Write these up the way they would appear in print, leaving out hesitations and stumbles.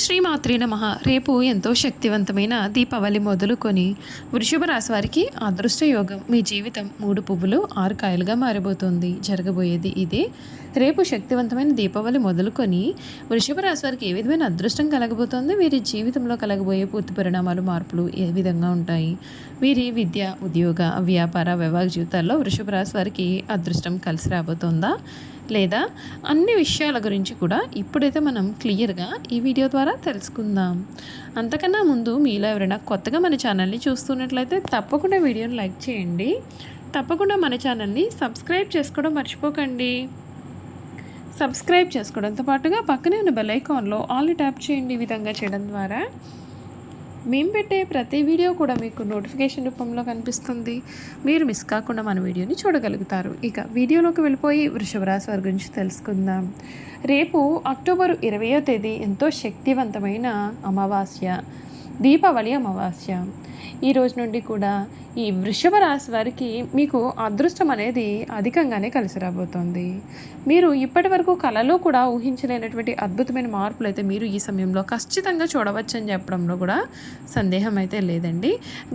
శ్రీ మాత్రే నమః. రేపు ఎంతో శక్తివంతమైన దీపావళి మొదలుకొని వృషభ రాశి వారికి అదృష్ట యోగం. మీ జీవితం 3 పువ్వులు 6 కాయలుగా మారబోతోంది. జరగబోయేది ఇదే. రేపు శక్తివంతమైన దీపావళి మొదలుకొని వృషభ రాశి వారికి ఏ విధమైన అదృష్టం కలగబోతోంది, వీరి జీవితంలో కలగబోయే పూర్తి పరిణామాలు, మార్పులు ఏ విధంగా ఉంటాయి, వీరి విద్య, ఉద్యోగ, వ్యాపార, వివాహ జీవితాల్లో వృషభ రాశి వారికి అదృష్టం కలిసి రాబోతోందా లేదా అన్ని విషయాల గురించి కూడా ఇప్పుడైతే మనం క్లియర్గా ఈ వీడియో ద్వారా తెలుసుకుందాం. అంతకన్నా ముందు మీలో ఎవరైనా కొత్తగా మన ఛానల్ని చూస్తున్నట్లయితే తప్పకుండా వీడియోని లైక్ చేయండి. తప్పకుండా మన ఛానల్ని సబ్స్క్రైబ్ చేసుకోవడం మర్చిపోకండి. సబ్స్క్రైబ్ చేసుకోవడంతో పాటుగా పక్కనే ఉన్న బెల్ ఐకాన్లో ఆల్ ట్యాప్ చేయండి. ఈ విధంగా చేయడం ద్వారా మేము పెట్టే ప్రతి వీడియో కూడా మీకు నోటిఫికేషన్ రూపంలో కనిపిస్తుంది. మీరు మిస్ కాకుండా మన వీడియోని చూడగలుగుతారు. ఇక వీడియోలోకి వెళ్ళిపోయి వృషభ రాశి వారి గురించి తెలుసుకుందాం. రేపు అక్టోబర్ 20వ తేదీ ఎంతో శక్తివంతమైన అమావాస్య, దీపావళి అమావాస్య. ఈ రోజు నుండి కూడా ఈ వృషభ రాశి వారికి మీకు అదృష్టం అనేది అధికంగానే కలిసి రాబోతోంది. మీరు ఇప్పటి వరకు కళలో కూడా ఊహించలేనటువంటి అద్భుతమైన మార్పులు అయితే మీరు ఈ సమయంలో ఖచ్చితంగా చూడవచ్చని చెప్పడంలో కూడా సందేహం అయితే లేదండి.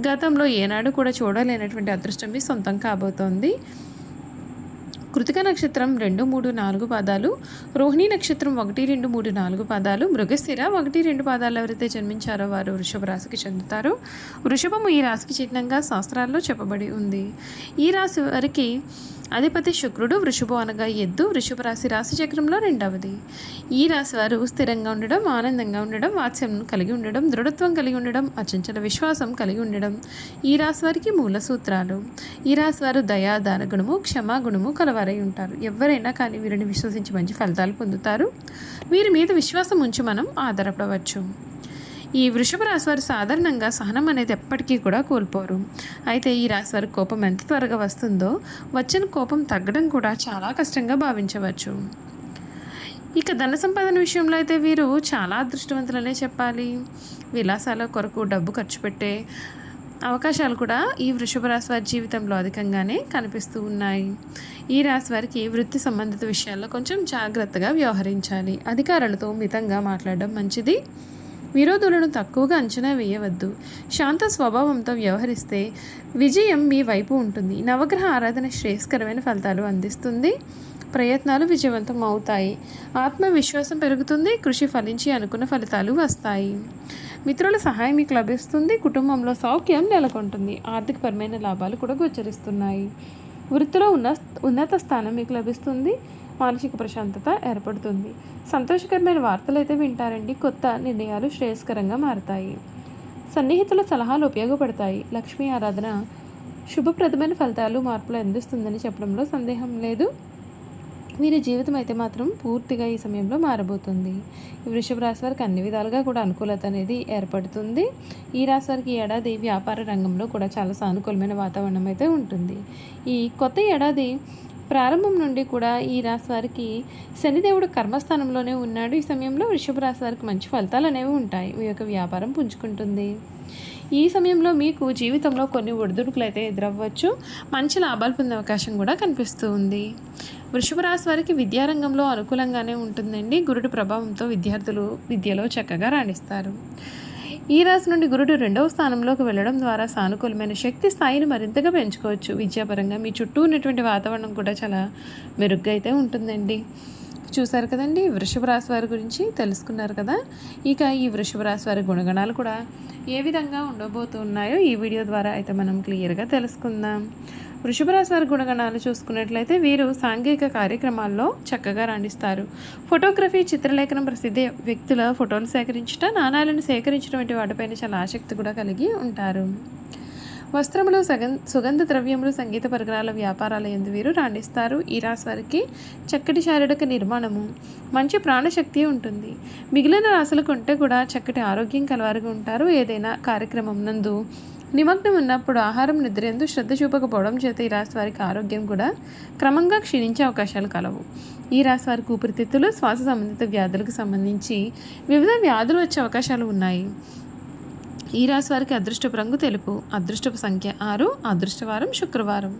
గతంలో ఏనాడు కూడా చూడలేనటువంటి అదృష్టం మీ సొంతం కాబోతోంది. కృతిక నక్షత్రం 2, 3, 4 పాదాలు, రోహిణి నక్షత్రం 1, 2, 3, 4 పాదాలు, మృగశిర 1, 2 పాదాలు ఎవరైతే జన్మించారో వారు వృషభ రాశికి చెందుతారు. వృషభము ఈ రాశికి చిహ్నంగా శాస్త్రాల్లో చెప్పబడి ఉంది. ఈ రాశి వారికి అధిపతి శుక్రుడు. వృషభం అనగా ఎద్దు. వృషభ రాశి చక్రంలో 2వది. ఈ రాశి వారు స్థిరంగా ఉండడం, ఆనందంగా ఉండడం, వాత్స్యం కలిగి ఉండడం, దృఢత్వం కలిగి ఉండడం, అచంచల విశ్వాసం కలిగి ఉండడం ఈ రాశి వారికి మూల సూత్రాలు. ఈ రాశి వారు దయా, దాన గుణము, క్షమా గుణము కలవారై ఉంటారు. ఎవరైనా కానీ వీరిని విశ్వసించి మంచి ఫలితాలు పొందుతారు. వీరి మీద విశ్వాసం ఉంచి మనం ఆధారపడవచ్చు. ఈ వృషభ రాశి వారు సాధారణంగా సహనం అనేది ఎప్పటికీ కూడా కోల్పోరు. అయితే ఈ రాశి వారి కోపం ఎంత త్వరగా వస్తుందో వచ్చిన కోపం తగ్గడం కూడా చాలా కష్టంగా భావించవచ్చు. ఇక ధన సంపాదన విషయంలో అయితే వీరు చాలా అదృష్టవంతులనే చెప్పాలి. విలాసాల కొరకు డబ్బు ఖర్చు పెట్టే అవకాశాలు కూడా ఈ వృషభ రాశి వారి జీవితంలో అధికంగానే కనిపిస్తూ ఉన్నాయి. ఈ రాశి వారికి వృత్తి సంబంధిత విషయాల్లో కొంచెం జాగ్రత్తగా వ్యవహరించాలి. అధికారులతో మితంగా మాట్లాడడం మంచిది. విరోధులను తక్కువగా అంచనా వేయవద్దు. శాంత స్వభావంతో వ్యవహరిస్తే విజయం మీ వైపు ఉంటుంది. నవగ్రహ ఆరాధన శ్రేయస్కరమైన ఫలితాలు అందిస్తుంది. ప్రయత్నాలు విజయవంతం అవుతాయి. ఆత్మవిశ్వాసం పెరుగుతుంది. కృషి ఫలించి అనుకున్న ఫలితాలు వస్తాయి. మిత్రుల సహాయం మీకు లభిస్తుంది. కుటుంబంలో సౌఖ్యం నెలకొంటుంది. ఆర్థికపరమైన లాభాలు కూడా గోచరిస్తున్నాయి. వృత్తిలో ఉన్నత స్థానం మీకు లభిస్తుంది. మానసిక ప్రశాంతత ఏర్పడుతుంది. సంతోషకరమైన వార్తలు అయితే వింటారండి. కొత్త నిర్ణయాలు శ్రేయస్కరంగా మారతాయి. సన్నిహితుల సలహాలు ఉపయోగపడతాయి. లక్ష్మీ ఆరాధన శుభప్రదమైన ఫలితాలు, మార్పులు అందిస్తుందని చెప్పడంలో సందేహం లేదు. వీరి జీవితం అయితే మాత్రం పూర్తిగా ఈ సమయంలో మారబోతుంది. ఈ వృషభ రాశి వారికి అన్ని విధాలుగా కూడా అనుకూలత అనేది ఏర్పడుతుంది. ఈ రాశి వారికి ఏడాది వ్యాపార రంగంలో కూడా చాలా సానుకూలమైన వాతావరణం అయితే ఉంటుంది. ఈ కొత్త ఏడాది ప్రారంభం నుండి కూడా ఈ రాశి వారికి శనిదేవుడు కర్మస్థానంలోనే ఉన్నాడు. ఈ సమయంలో వృషభ రాశి వారికి మంచి ఫలితాలు అనేవి ఉంటాయి. మీ యొక్క వ్యాపారం పుంజుకుంటుంది. ఈ సమయంలో మీకు జీవితంలో కొన్ని ఒడిదుడుకులు అయితే ఎదురవ్వచ్చు. మంచి లాభాలు పొందే అవకాశం కూడా కనిపిస్తూ ఉంది. వృషభ రాశి వారికి విద్యారంగంలో అనుకూలంగానే ఉంటుందండి. గురుడి ప్రభావంతో విద్యార్థులు విద్యలో చక్కగా రాణిస్తారు. ఈ రాశి నుండి గురుడు 2వ స్థానంలోకి వెళ్ళడం ద్వారా సానుకూలమైన శక్తి స్థాయిని మరింతగా పెంచుకోవచ్చు. విద్యాపరంగా మీ చుట్టూ ఉన్నటువంటి వాతావరణం కూడా చాలా మెరుగ్గా అయితే ఉంటుందండి. చూసారు కదండి, వృషభ రాశి వారి గురించి తెలుసుకున్నారు కదా. ఇక ఈ వృషభ రాశి వారి గుణగణాలు కూడా ఏ విధంగా ఉండబోతున్నాయో ఈ వీడియో ద్వారా అయితే మనం క్లియర్గా తెలుసుకుందాం. వృషభ రాశి వారి గుణగణాలు చూసుకున్నట్లయితే వీరు సాంఘిక కార్యక్రమాల్లో చక్కగా రాణిస్తారు. ఫోటోగ్రఫీ, చిత్రలేఖనం, ప్రసిద్ధ వ్యక్తుల ఫోటోలు సేకరించడం, నాణాలను సేకరించడం వంటి వాటిపైన చాలా ఆసక్తి కూడా కలిగి ఉంటారు. వస్త్రములు, సుగంధ ద్రవ్యములు, సంగీత పరికరాల వ్యాపారాల యందు వీరు రాణిస్తారు. ఈ రాశి వారికి చక్కటి శారీరక నిర్మాణము, మంచి ప్రాణశక్తి ఉంటుంది. మిగిలిన రాశుల కంటే కూడా చక్కటి ఆరోగ్యం కలవారుగా ఉంటారు. ఏదైనా కార్యక్రమం నందు నిమగ్నం ఉన్నప్పుడు ఆహారం, నిద్ర యందు శ్రద్ధ చూపకపోవడం చేత ఈ రాశి వారికి ఆరోగ్యం కూడా క్రమంగా క్షీణించే అవకాశాలు కలవు. ఈ రాశి వారికి ఊపిరితిత్తులు, శ్వాస సంబంధిత వ్యాధులకు సంబంధించి వివిధ వ్యాధులు వచ్చే అవకాశాలు ఉన్నాయి. ఈ రాశి వారికి అదృష్టపు రంగు తెలుపు, అదృష్టపు సంఖ్య 6, అదృష్టవారం శుక్రవారం.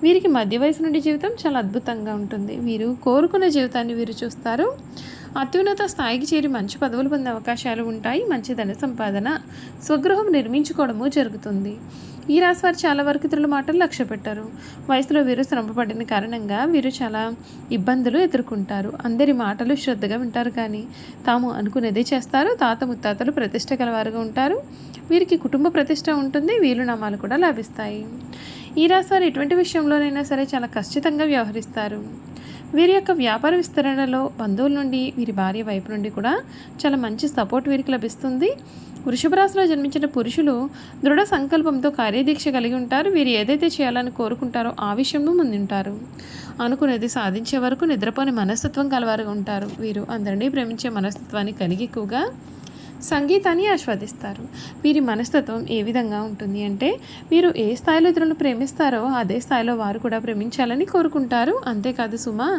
వీరికి మధ్య వయసు నుండి జీవితం చాలా అద్భుతంగా ఉంటుంది. వీరు కోరుకున్న జీవితాన్ని వీరు చూస్తారు. అత్యున్నత స్థాయికి చేరి మంచి పదవులు పొందే అవకాశాలు ఉంటాయి. మంచి ధన సంపాదన, స్వగృహం నిర్మించుకోవడము జరుగుతుంది. ఈ రాశి వారు చాలా వరకు ఇతరుల మాటలు లక్ష్య పెట్టారు. వయసులో వీరు శ్రమపడిన కారణంగా వీరు చాలా ఇబ్బందులు ఎదుర్కొంటారు. అందరి మాటలు శ్రద్ధగా వింటారు, కానీ తాము అనుకునేదే చేస్తారు. తాత ముత్తాతలు ప్రతిష్ట కలవారుగా ఉంటారు. వీరికి కుటుంబ ప్రతిష్ట ఉంటుంది. వీలునామాలు కూడా లభిస్తాయి. ఈ రాశి వారు ఎటువంటి విషయంలోనైనా సరే చాలా ఖచ్చితంగా వ్యవహరిస్తారు. వీరి యొక్క వ్యాపార విస్తరణలో బంధువుల నుండి, వీరి భార్య వైపు నుండి కూడా చాలా మంచి సపోర్ట్ వీరికి లభిస్తుంది. వృషభ రాశిలో జన్మించిన పురుషులు దృఢ సంకల్పంతో కార్యదీక్ష కలిగి ఉంటారు. వీరు ఏదైతే చేయాలని కోరుకుంటారో ఆ విషయంలో ముందుంటారు. అనుకునేది సాధించే వరకు నిద్రపోని మనస్తత్వం కలవారుగా ఉంటారు. వీరు అందరినీ ప్రేమించే మనస్తత్వాన్ని కలిగి ఎక్కువగా సంగీతాన్ని ఆస్వాదిస్తారు. వీరి మనస్తత్వం ఏ విధంగా ఉంటుంది అంటే, వీరు ఏ స్థాయిలో ఇతరులను ప్రేమిస్తారో అదే స్థాయిలో వారు కూడా ప్రేమించాలని కోరుకుంటారు. అంతేకాదు సుమా,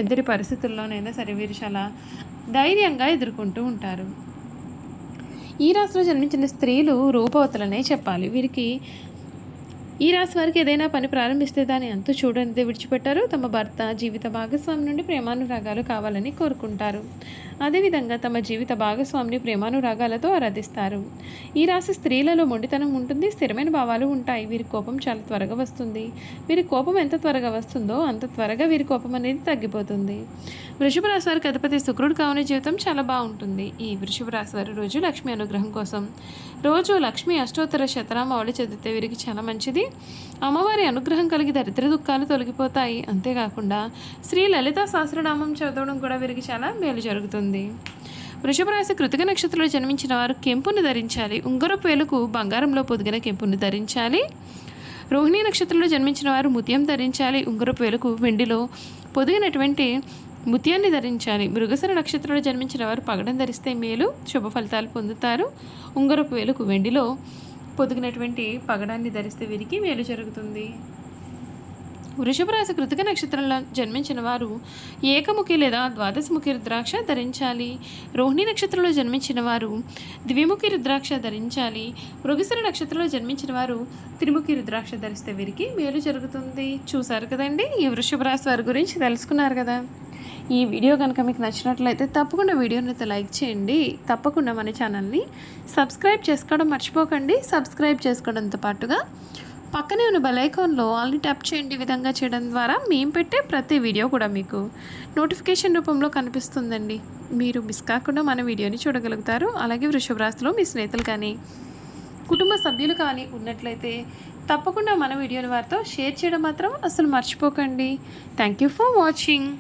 ఎద్దరి పరిస్థితుల్లోనైనా సరే వీరు చాలా ధైర్యంగా ఎదుర్కొంటూ ఉంటారు. ఈ రాశిలో జన్మించిన స్త్రీలు రూపవతులనే చెప్పాలి. ఈ రాశి వారికి ఏదైనా పని ప్రారంభిస్తే దాని అంతు చూడనిదే విడిచిపెట్టారు. తమ భర్త, జీవిత భాగస్వామి నుండి ప్రేమానురాగాలు కావాలని కోరుకుంటారు. అదేవిధంగా తమ జీవిత భాగస్వామిని ప్రేమానురాగాలతో ఆరాధిస్తారు. ఈ రాశి స్త్రీలలో మొండితనం ఉంటుంది. స్థిరమైన భావాలు ఉంటాయి. వీరి కోపం చాలా త్వరగా వస్తుంది. వీరి కోపం ఎంత త్వరగా వస్తుందో అంత త్వరగా వీరి కోపం అనేది తగ్గిపోతుంది. వృషభ రాశి వారికి అధిపతి శుక్రుడు కావున జీవితం చాలా బాగుంటుంది. ఈ వృషభ రాశి వారి రోజు లక్ష్మీ అనుగ్రహం కోసం రోజు లక్ష్మీ అష్టోత్తర శతనామావళి చదివితే వీరికి చాలా మంచిది. అమ్మవారి అనుగ్రహం కలిగి దరిద్ర దుఃఖాలు తొలగిపోతాయి. అంతేకాకుండా శ్రీ లలితా సహస్రనామం చదవడం కూడా వీరికి చాలా మేలు జరుగుతుంది. వృషభ రాశి కృతిక నక్షత్రంలో జన్మించిన వారు కెంపును ధరించాలి. ఉంగరపు వేలుకు బంగారంలో పొదిగిన కెంపును ధరించాలి. రోహిణి నక్షత్రంలో జన్మించిన వారు ముత్యం ధరించాలి. ఉంగరపు వేలుకు వెండిలో పొదిగినటువంటి ముత్యాన్ని ధరించాలి. మృగశిర నక్షత్రంలో జన్మించిన వారు పగడం ధరిస్తే మేలు, శుభ ఫలితాలు పొందుతారు. ఉంగరపు వేలుకు వెండిలో పొదిగినటువంటి పగడాన్ని ధరిస్తే వీరికి మేలు జరుగుతుంది. వృషభ రాశి కృతిక నక్షత్రంలో జన్మించిన వారు ఏకముఖి లేదా ద్వాదశముఖి రుద్రాక్ష ధరించాలి. రోహిణి నక్షత్రంలో జన్మించిన వారు ద్విముఖి రుద్రాక్ష ధరించాలి. మృగశిర నక్షత్రంలో జన్మించిన వారు త్రిముఖి రుద్రాక్ష ధరిస్తే వీరికి మేలు జరుగుతుంది. చూసారు కదండి, ఈ వృషభ రాశి వారి గురించి తెలుసుకున్నారు కదా. ఈ వీడియో కనుక మీకు నచ్చినట్లయితే తప్పకుండా వీడియోని అయితే లైక్ చేయండి. తప్పకుండా మన ఛానల్ని సబ్స్క్రైబ్ చేసుకోవడం మర్చిపోకండి. సబ్స్క్రైబ్ చేసుకోవడంతో పాటుగా పక్కనే ఉన్న బెల్ ఐకాన్లో ఆల్ని ట్యాప్ చేయండి. ఈ విధంగా చేయడం ద్వారా మేము పెట్టే ప్రతి వీడియో కూడా మీకు నోటిఫికేషన్ రూపంలో కనిపిస్తుందండి. మీరు మిస్ కాకుండా మన వీడియోని చూడగలుగుతారు. అలాగే వృషభ రాశిలో మీ స్నేహితులు కానీ కుటుంబ సభ్యులు కానీ ఉన్నట్లయితే తప్పకుండా మన వీడియోని వారితో షేర్ చేయడం మాత్రం అసలు మర్చిపోకండి. Thank you for watching.